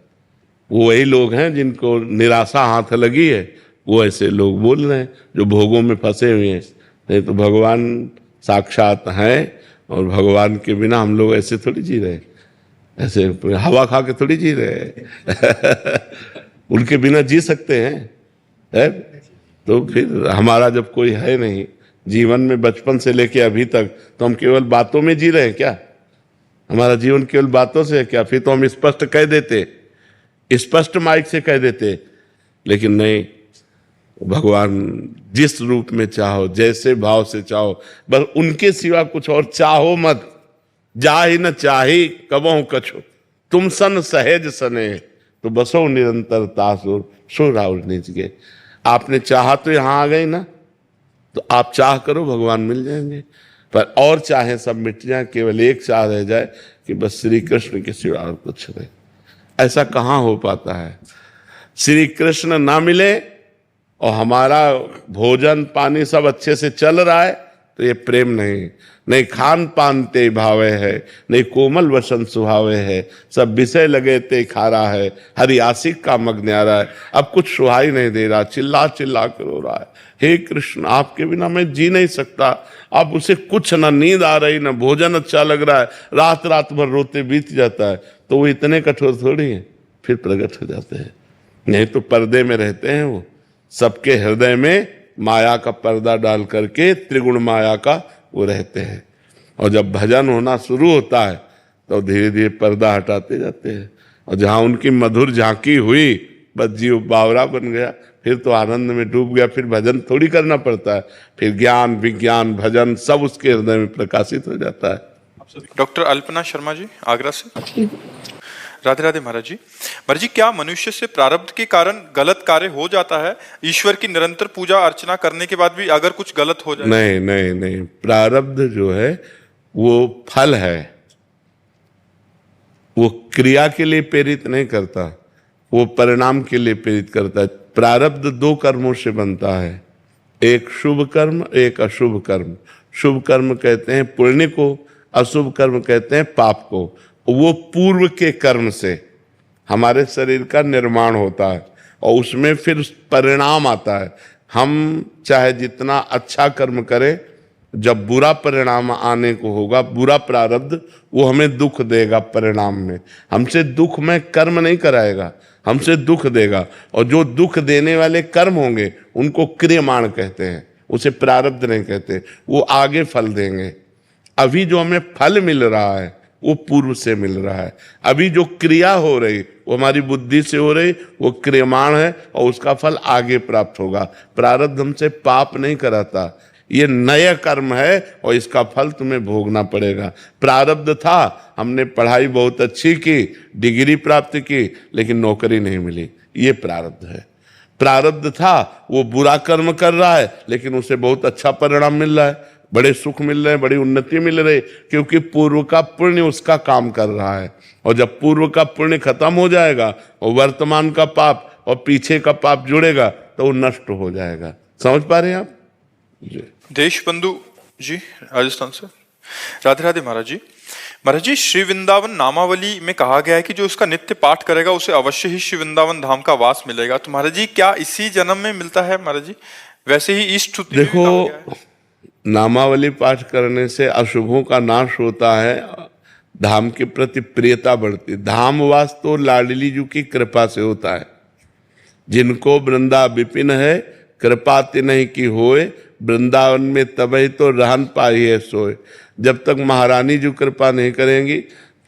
वो वही लोग हैं जिनको निराशा हाथ लगी है, वो ऐसे लोग बोल रहे हैं जो भोगों में फंसे हुए हैं। नहीं तो भगवान साक्षात हैं, और भगवान के बिना हम लोग ऐसे थोड़ी जी रहे। ऐसे हवा खा के थोड़ी जी रहे हैं। उनके बिना जी सकते हैं है? तो फिर हमारा जब कोई है नहीं जीवन में बचपन से लेके अभी तक, तो हम केवल बातों में जी रहे हैं क्या? हमारा जीवन केवल बातों से है क्या? फिर तो हम स्पष्ट कह देते, स्पष्ट माइक से कह देते, लेकिन नहीं। भगवान जिस रूप में चाहो, जैसे भाव से चाहो, बस उनके सिवा कुछ और चाहो मत। जा ही न चाही कबहु कछो, तुम सन सहेज सने, तो बसो निरंतर तासुर सो राहुल निज के। आपने चाहा तो यहां आ गए ना, तो आप चाह करो भगवान मिल जाएंगे, पर और चाहे सब मिट जाए, केवल एक चाह रह जाए कि बस श्री कृष्ण के सिवा और कुछ नहीं। ऐसा कहाँ हो पाता है? श्री कृष्ण ना मिले और हमारा भोजन पानी सब अच्छे से चल रहा है, तो ये प्रेम नहीं खान पान ते भावे है, नहीं कोमल वसन सुहावे है, सब विषय लगे ते खारा है, हरि आशिक का मग न्यारा है। अब कुछ सुहाई नहीं दे रहा, चिल्ला चिल्ला कर रो रहा है, हे कृष्ण आपके बिना मैं जी नहीं सकता। अब उसे कुछ ना नींद आ रही, ना भोजन अच्छा लग रहा है, रात रात भर रोते बीत जाता है, तो वो इतने कठोर थोड़ी है, फिर प्रकट हो जाते हैं। नहीं तो पर्दे में रहते हैं वो, सबके हृदय में माया का पर्दा डाल करके त्रिगुण माया का वो रहते हैं। और जब भजन होना शुरू होता है तो धीरे धीरे पर्दा हटाते जाते हैं, और जहां उनकी मधुर झांकी हुई बस जीव बावरा बन गया, फिर तो आनंद में डूब गया। फिर भजन थोड़ी करना पड़ता है, फिर ज्ञान विज्ञान भजन सब उसके हृदय में प्रकाशित हो जाता है। डॉक्टर अल्पना शर्मा जी आगरा से। राधे राधे महाराज जी। महाराज जी, क्या मनुष्य से प्रारब्ध के कारण गलत कार्य हो जाता है? ईश्वर की निरंतर पूजा अर्चना करने के बाद भी अगर कुछ गलत हो जाए? नहीं, प्रारब्ध जो है वो फल है, वो क्रिया के लिए प्रेरित नहीं करता, वो परिणाम के लिए प्रेरित करता है। प्रारब्ध दो कर्मों से बनता है, एक शुभ कर्म, एक अशुभ कर्म। शुभ कर्म कहते हैं पुण्य को, अशुभ कर्म कहते हैं पाप को। वो पूर्व के कर्म से हमारे शरीर का निर्माण होता है और उसमें फिर परिणाम आता है। हम चाहे जितना अच्छा कर्म करें, जब बुरा परिणाम आने को होगा, बुरा प्रारब्ध, वो हमें दुख देगा परिणाम में। हमसे दुख में कर्म नहीं कराएगा, हमसे दुख देगा। और जो दुख देने वाले कर्म होंगे उनको क्रियमाण कहते हैं, उसे प्रारब्ध नहीं कहते, वो आगे फल देंगे। अभी जो हमें फल मिल रहा है वो पूर्व से मिल रहा है। अभी जो क्रिया हो रही वो हमारी बुद्धि से हो रही, वो क्रियमाण है और उसका फल आगे प्राप्त होगा। प्रारब्ध हमसे पाप नहीं कराता, ये नया कर्म है और इसका फल तुम्हें भोगना पड़ेगा। प्रारब्ध था, हमने पढ़ाई बहुत अच्छी की, डिग्री प्राप्त की, लेकिन नौकरी नहीं मिली, ये प्रारब्ध है। प्रारब्ध था, वो बुरा कर्म कर रहा है लेकिन उसे बहुत अच्छा परिणाम मिल रहा है, बड़े सुख मिल रहे हैं, बड़ी उन्नति मिल रही, क्योंकि पूर्व का पुण्य उसका काम कर रहा है। और जब पूर्व का पुण्य खत्म हो जाएगा और वर्तमान का पाप और पीछे का पाप जुड़ेगा तो वो नष्ट हो जाएगा। समझ पा रहे हैं आप जी? देशबंधु जी राजस्थान से। राधे राधे महाराज जी। महाराज जी, श्री वृंदावन नामावली में कहा गया है कि जो उसका नित्य पाठ करेगा उसे अवश्य ही श्री वृंदावन धाम का वास मिलेगा। तो महाराज जी, क्या इसी जन्म में मिलता है? महाराज जी, वैसे ही इस स्तुति में देखो, कहा गया है। नामावली पाठ करने से अशुभों का नाश होता है, धाम के प्रति प्रियता बढ़ती। धामवास तो लाडली जी की कृपा से होता है। जिनको वृंदा विपिन है, कृपा तिन्हि की होए, वृंदावन में तबही तो रहन पाई है सोए। जब तक महारानी जी कृपा नहीं करेंगी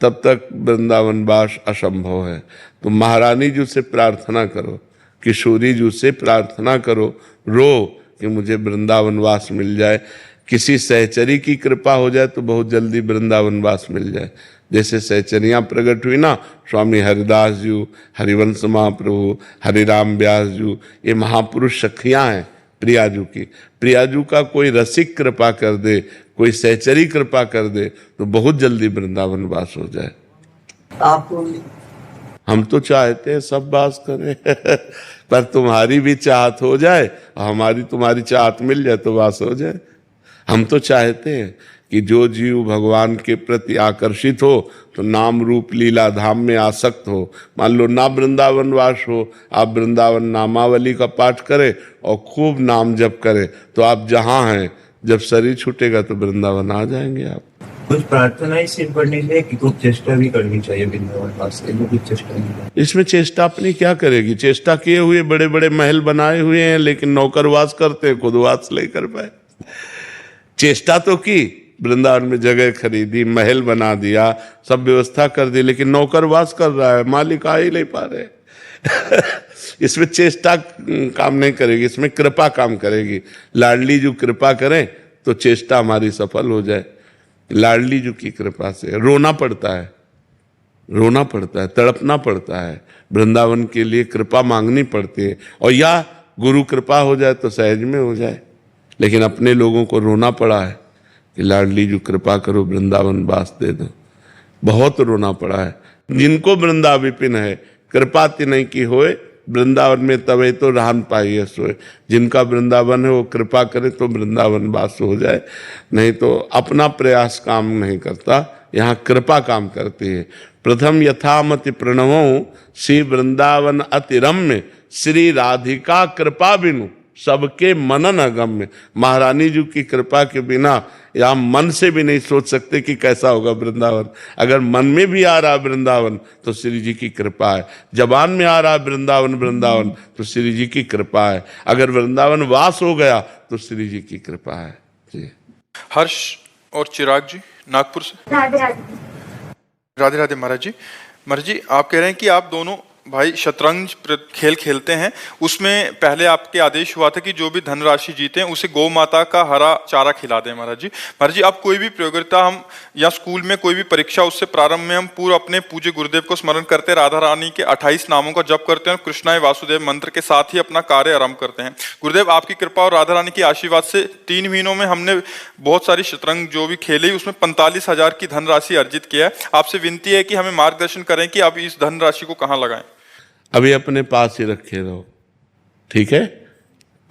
तब तक वृंदावन वास असंभव है। तो महारानी जी से प्रार्थना करो, किशोरी जी से प्रार्थना करो, रो कि मुझे वृंदावन वास मिल जाए। किसी सहचरी की कृपा हो जाए तो बहुत जल्दी वृंदावन वास मिल जाए। जैसे सहचरियाँ प्रकट हुई ना, स्वामी हरिदास जी, हरिवंश महाप्रभु, हरिराम व्यास जी, ये महापुरुष सखियाँ हैं प्रियाजू की। प्रियाजू का कोई रसिक कृपा कर दे, कोई सहचरी कृपा कर दे तो बहुत जल्दी वृंदावन वास हो जाए। आपको हम तो चाहते हैं सब वास करें पर तुम्हारी भी चाहत हो जाए और हमारी तुम्हारी चाहत मिल जाए तो वास हो जाए। हम तो चाहते हैं कि जो जीव भगवान के प्रति आकर्षित हो तो नाम रूप लीला धाम में आसक्त हो। मान लो ना वृंदावन वास हो, आप वृंदावन नामावली का पाठ करें और खूब नाम जप करें तो आप जहाँ हैं, जब शरीर छूटेगा तो वृंदावन आ जाएंगे आप। कुछ प्रार्थनाएं सिर्फ पढ़नी चाहिए कि कुछ चेष्टा भी करनी चाहिए वृंदावन वास के लिए, कुछ चेष्टा नहीं। इसमें चेष्टा अपनी क्या करेगी? चेष्टा किए हुए बड़े बड़े महल बनाए हुए हैं, लेकिन नौकरवास करते हैं, खुद वास नहीं कर पाए। चेष्टा तो की, वृंदावन में जगह खरीदी, महल बना दिया, सब व्यवस्था कर दी, लेकिन नौकरवास कर रहा है, मालिक आ ही नहीं पा रहे। इसमें चेष्टा काम नहीं करेगी, इसमें कृपा काम करेगी। लाडली जो कृपा करें तो चेष्टा हमारी सफल हो जाए। लाडली जो की कृपा से रोना पड़ता है, रोना पड़ता है, तड़पना पड़ता है, वृंदावन के लिए कृपा मांगनी पड़ती है, और या गुरु कृपा हो जाए तो सहज में हो जाए। लेकिन अपने लोगों को रोना पड़ा है कि लाडली जो कृपा करो, वृंदावन वास दे दो। बहुत रोना पड़ा है। जिनको वृंदा विपिन है, कृपा तिनहि की होए, वृंदावन में तवे तो रहन पाइए सोए। जिनका वृंदावन है वो कृपा करे तो वृंदावन वास हो जाए, नहीं तो अपना प्रयास काम नहीं करता, यहाँ कृपा काम करती है। प्रथम यथामति प्रणवों श्री वृंदावन अति रम्य, श्री राधिका कृपा बिनु सबके मनन अगम्य। महारानी जी की कृपा के बिना या मन से भी नहीं सोच सकते कि कैसा होगा वृंदावन। अगर मन में भी आ रहा वृंदावन तो श्री जी की कृपा है, जबान में आ रहा वृंदावन वृंदावन तो श्री जी की कृपा है, अगर वृंदावन वास हो गया तो श्री जी की कृपा है जी। हर्ष और चिराग जी नागपुर से। राधे राधे। राधे राधे महाराज जी। महाराज जी, आप कह रहे हैं कि आप दोनों भाई शतरंज खेल खेलते हैं, उसमें पहले आपके आदेश हुआ था कि जो भी धनराशि जीते हैं उसे गौ माता का हरा चारा खिला दें। महाराज जी, आप कोई भी प्रतियोगिता हम या स्कूल में कोई भी परीक्षा, उससे प्रारंभ में हम पूरा अपने पूज्य गुरुदेव को स्मरण करते हैं, राधा रानी के 28 नामों का जप करते हैं और कृष्णाय वासुदेव मंत्र के साथ ही अपना कार्य आरंभ करते हैं। गुरुदेव आपकी कृपा और राधा रानी की आशीर्वाद से 3 महीनों में हमने बहुत सारी शतरंज जो भी खेली, उसमें 45,000 की धनराशि अर्जित किया है। आपसे विनती है कि हमें मार्गदर्शन करें कि आप इस धनराशि को कहाँ लगाएं। अभी अपने पास ही रखे रहो, ठीक है?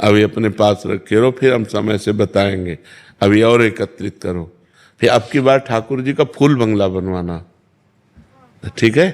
अभी अपने पास रखे रहो, फिर हम समय से बताएंगे। अभी और एकत्रित करो, फिर अब की बार ठाकुर जी का फूल बंगला बनवाना, ठीक है?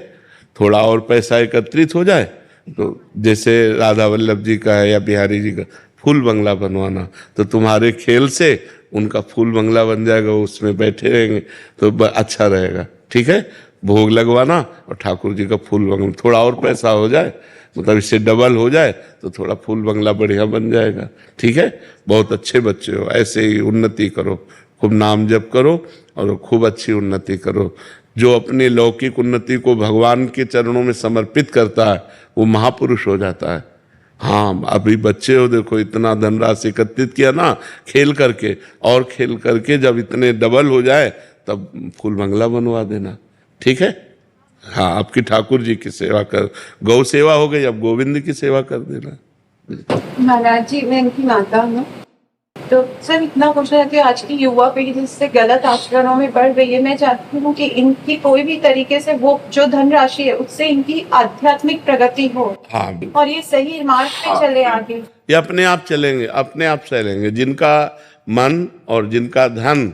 थोड़ा और पैसा एकत्रित हो जाए तो जैसे राधा वल्लभ जी का है या बिहारी जी का फूल बंगला बनवाना, तो तुम्हारे खेल से उनका फूल बंगला बन जाएगा, उसमें बैठे रहेंगे तो अच्छा रहेगा, ठीक है? भोग लगवाना और ठाकुर जी का फूल बंगला, थोड़ा और पैसा हो जाए, मतलब इससे डबल हो जाए तो थोड़ा फूल बंगला बढ़िया बन जाएगा, ठीक है? बहुत अच्छे बच्चे हो, ऐसे ही उन्नति करो, खूब नाम जप करो और खूब अच्छी उन्नति करो। जो अपनी लौकिक उन्नति को भगवान के चरणों में समर्पित करता है वो महापुरुष हो जाता है। हाँ, अभी बच्चे हो, देखो इतना धनराशि एकत्रित किया ना खेल करके, और खेल करके जब इतने डबल हो जाए तब फूल बंगला बनवा देना, ठीक है? हाँ, आपकी ठाकुर जी की सेवा कर, गौ सेवा हो गई, अब गोविंद की सेवा कर देना। महाराज जी, मैं इनकी माता हूँ, तो सर इतना क्वेश्चन है कि आज की युवा पीढ़ी जिससे गलत आचरणों में बढ़ रही है, मैं चाहती हूँ कि इनकी कोई भी तरीके से वो जो धनराशि है उससे इनकी आध्यात्मिक प्रगति हो। हाँ, और ये सही मार्ग पे चले आगे। ये अपने आप चलेंगे, अपने आप चलेंगे। जिनका मन और जिनका धन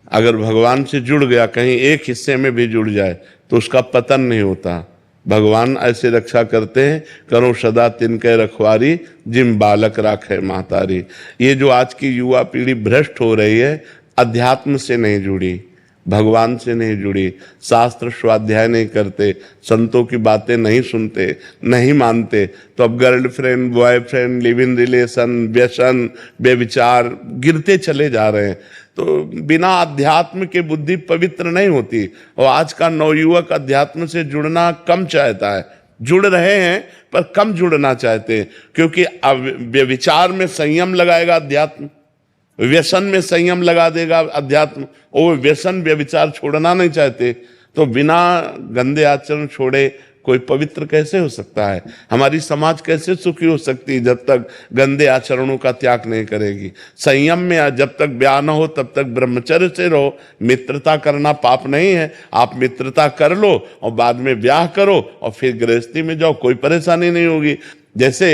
अगर भगवान से जुड़ गया, कहीं एक हिस्से में भी जुड़ जाए तो उसका पतन नहीं होता। भगवान ऐसे रक्षा करते हैं, करो सदा तिनके रखवारी, जिम बालक राखे महतारी। ये जो आज की युवा पीढ़ी भ्रष्ट हो रही है, अध्यात्म से नहीं जुड़ी, भगवान से नहीं जुड़ी, शास्त्र स्वाध्याय नहीं करते, संतों की बातें नहीं सुनते, नहीं मानते, तो अब girlfriend, boyfriend, live in relation, व्यसन, बेविचार गिरते चले जा रहे हैं। तो बिना अध्यात्म के बुद्धि पवित्र नहीं होती, और आज का नवयुवक अध्यात्म से जुड़ना कम चाहता है। जुड़ रहे हैं पर कम जुड़ना चाहते हैं, क्योंकि व्यभिचार में संयम लगाएगा अध्यात्म, व्यसन में संयम लगा देगा अध्यात्म, और व्यसन व्यभिचार छोड़ना नहीं चाहते। तो बिना गंदे आचरण छोड़े कोई पवित्र कैसे हो सकता है? हमारी समाज कैसे सुखी हो सकती है जब तक गंदे आचरणों का त्याग नहीं करेगी? संयम में जब तक ब्याह न हो तब तक ब्रह्मचर्य से रहो। मित्रता करना पाप नहीं है, आप मित्रता कर लो और बाद में ब्याह करो और फिर गृहस्थी में जाओ, कोई परेशानी नहीं होगी। जैसे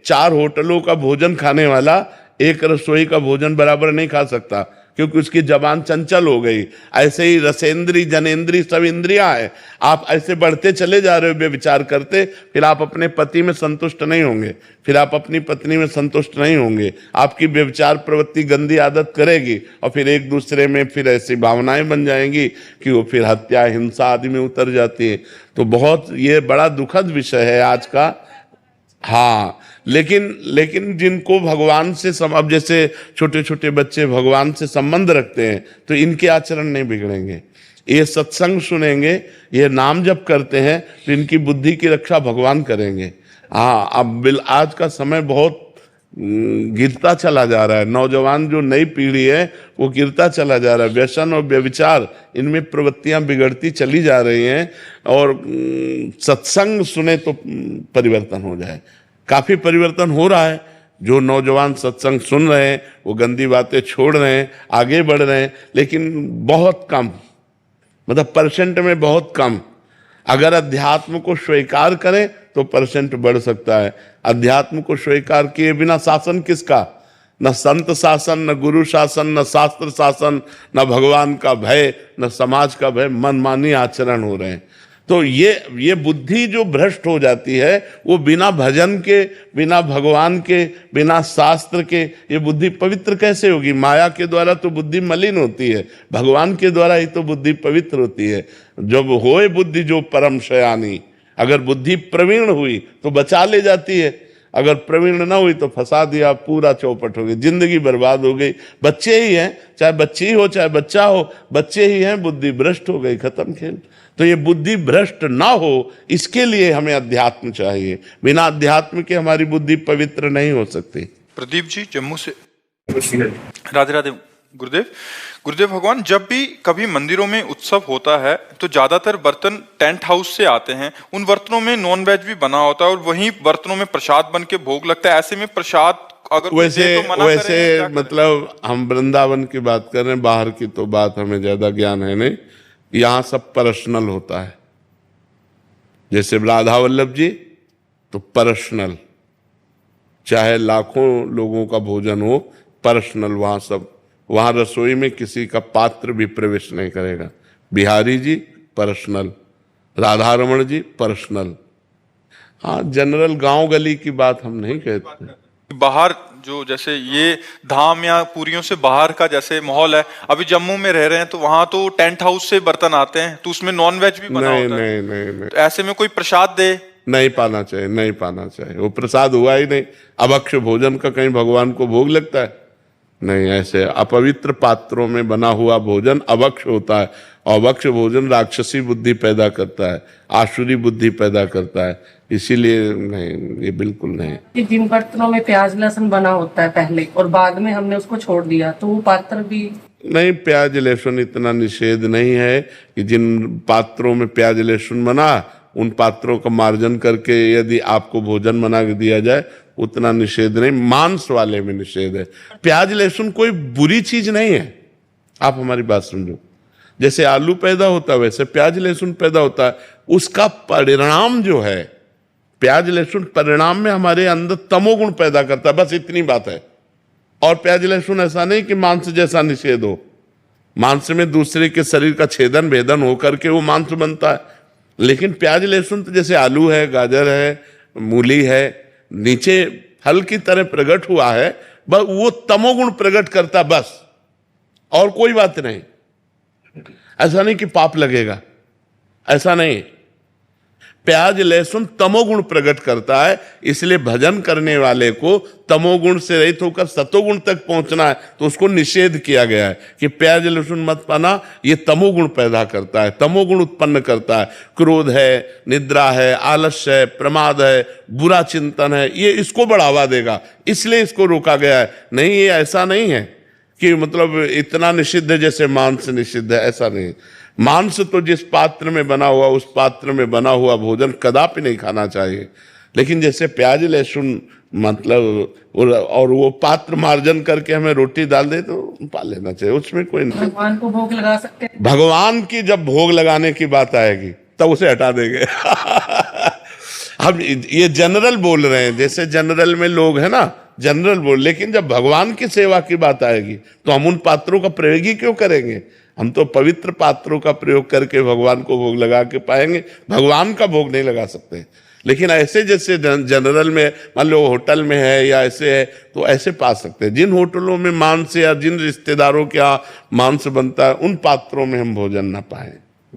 4 होटलों का भोजन खाने वाला एक रसोई का भोजन बराबर नहीं खा सकता, क्योंकि उसकी जबान चंचल हो गई। ऐसे ही रसेंद्री जनेंद्री सब इंद्रियां है, आप ऐसे बढ़ते चले जा रहे हो व्यभिचार करते, फिर आप अपने पति में संतुष्ट नहीं होंगे, फिर आप अपनी पत्नी में संतुष्ट नहीं होंगे, आपकी व्यभिचार प्रवृत्ति गंदी आदत करेगी और फिर एक दूसरे में फिर ऐसी भावनाएं बन जाएंगी कि वो फिर हत्या हिंसा आदि में उतर जाती है। तो बहुत ये बड़ा दुखद विषय है आज का। हाँ, लेकिन जिनको भगवान से अब जैसे छोटे छोटे बच्चे भगवान से संबंध रखते हैं तो इनके आचरण नहीं बिगड़ेंगे। ये सत्संग सुनेंगे, ये नाम जप करते हैं तो इनकी बुद्धि की रक्षा भगवान करेंगे। हाँ, अब आज का समय बहुत गिरता चला जा रहा है। नौजवान जो नई पीढ़ी है वो गिरता चला जा रहा है। व्यसन और व्यभिचार इनमें प्रवृत्तियां बिगड़ती चली जा रही हैं और सत्संग सुने तो परिवर्तन हो जाए। काफी परिवर्तन हो रहा है। जो नौजवान सत्संग सुन रहे हैं वो गंदी बातें छोड़ रहे हैं, आगे बढ़ रहे हैं, लेकिन बहुत कम, मतलब परसेंट में बहुत कम। अगर अध्यात्म को स्वीकार करें तो परसेंट बढ़ सकता है। अध्यात्म को स्वीकार किए बिना शासन किसका? न संत शासन, न गुरु शासन, न शास्त्र शासन, न भगवान का भय, न समाज का भय, मनमानी आचरण हो रहे हैं। तो ये बुद्धि जो भ्रष्ट हो जाती है वो बिना भजन के, बिना भगवान के, बिना शास्त्र के ये बुद्धि पवित्र कैसे होगी? माया के द्वारा तो बुद्धि मलिन होती है, भगवान के द्वारा ही तो बुद्धि पवित्र होती है। जब होए बुद्धि जो परम शयानी, अगर बुद्धि प्रवीण हुई तो बचा ले जाती है, अगर प्रवीण ना हुई तो फंसा दिया, पूरा चौपट हो गई, जिंदगी बर्बाद हो गई। बच्चे ही हैं, चाहे बच्ची हो चाहे बच्चा हो, बच्चे ही हैं, बुद्धि भ्रष्ट हो गई, खत्म खेल। तो ये बुद्धि भ्रष्ट ना हो इसके लिए हमें अध्यात्म चाहिए। बिना अध्यात्म के हमारी बुद्धि पवित्र नहीं हो सकती। प्रदीप जी जम्मू से। राधे राधे गुरुदेव। गुरुदेव भगवान, जब भी कभी मंदिरों में उत्सव होता है तो ज्यादातर बर्तन टेंट हाउस से आते हैं। उन बर्तनों में नॉन वेज भी बना होता है और वहीं बर्तनों में प्रसाद बन के भोग लगता है। ऐसे में प्रसाद अगर वैसे मतलब हम वृंदावन की बात कर रहे हैं, बाहर की तो बात हमें ज्यादा ज्ञान है नहीं। यहाँ सब पर्सनल होता है। जैसे राधा वल्लभ जी तो पर्सनल, चाहे लाखों लोगों का भोजन हो, पर्सनल वहाँ सब। वहाँ रसोई में किसी का पात्र भी प्रवेश नहीं करेगा। बिहारी जी पर्सनल, राधा रमण जी पर्सनल। हाँ, जनरल गांव गली की बात हम नहीं कहते। बाहर जो जैसे ये धाम या पूरियों से बाहर का जैसे माहौल है, अभी जम्मू में रह रहे हैं तो वहां तो टेंट हाउस से बर्तन आते हैं तो उसमें नॉन वेज भी बना होता है। नहीं। तो ऐसे में कोई प्रसाद दे? नहीं पाना चाहिए, नहीं पाना चाहिए। वो प्रसाद हुआ ही नहीं। अभक्ष्य भोजन का कहीं भगवान को भोग लगता है? नहीं। ऐसे अपवित्र पात्रों में बना हुआ भोजन अभक्ष्य होता है। अभक्ष्य भोजन राक्षसी बुद्धि पैदा करता है, आसुरी बुद्धि पैदा करता है। इसीलिए नहीं, ये बिल्कुल नहीं। जिन बर्तनों में प्याज लहसुन बना होता है पहले और बाद में हमने उसको छोड़ दिया तो वो पात्र भी नहीं। प्याज लहसुन इतना निषेध नहीं है कि जिन पात्रों में प्याज लहसुन बना उन पात्रों का मार्जन करके यदि आपको भोजन बना के दिया जाए, उतना निषेध नहीं। मांस वाले में निषेध है। प्याज लहसुन कोई बुरी चीज नहीं है। आप हमारी बात समझो। जैसे आलू पैदा होता है वैसे प्याज लहसुन पैदा होता है। उसका परिणाम जो है, प्याज लहसुन परिणाम में हमारे अंदर तमोगुण पैदा करता है, बस इतनी बात है। और प्याज लहसुन ऐसा नहीं कि मांस जैसा निषेध हो। मांस में दूसरे के शरीर का छेदन भेदन होकर के वो मांस बनता है। लेकिन प्याज लहसुन तो जैसे आलू है, गाजर है, मूली है, नीचे फल की तरह प्रकट हुआ है, बस वो तमोगुण प्रकट करता, बस और कोई बात नहीं। ऐसा नहीं कि पाप लगेगा, ऐसा नहीं। प्याज लहसुन तमोगुण प्रकट करता है, इसलिए भजन करने वाले को तमोगुण से रहित होकर सतोगुण तक पहुंचना है तो उसको निषेध किया गया है कि प्याज लहसुन मत पाना, ये तमोगुण पैदा करता है, तमोगुण उत्पन्न करता है। क्रोध है, निद्रा है, आलस्य है, प्रमाद है, बुरा चिंतन है, ये इसको बढ़ावा देगा, इसलिए इसको रोका गया है। नहीं, ये ऐसा नहीं है कि मतलब इतना निषिद्ध है जैसे मांस निषिद्ध है, ऐसा नहीं। मांस तो जिस पात्र में बना हुआ, उस पात्र में बना हुआ भोजन कदापि नहीं खाना चाहिए। लेकिन जैसे प्याज लहसुन मतलब और वो पात्र मार्जन करके हमें रोटी डाल दे तो पा लेना चाहिए, उसमें कोई नहीं। भगवान को भोग लगा सकते हैं। भगवान की जब भोग लगाने की बात आएगी तब उसे हटा देंगे। हम ये जनरल बोल रहे हैं। जैसे जनरल में लोग है ना, जनरल बोल, लेकिन जब भगवान की सेवा की बात आएगी तो हम उन पात्रों का प्रयोग ही क्यों करेंगे? हम तो पवित्र पात्रों का प्रयोग करके भगवान को भोग लगा के पाएंगे, भगवान का भोग नहीं लगा सकते। लेकिन ऐसे जैसे जनरल में मान लो होटल में है या ऐसे है तो ऐसे पा सकते हैं। जिन होटलों में मांस या जिन रिश्तेदारों के यहाँ मांस बनता है उन पात्रों में हम भोजन ना पाएं।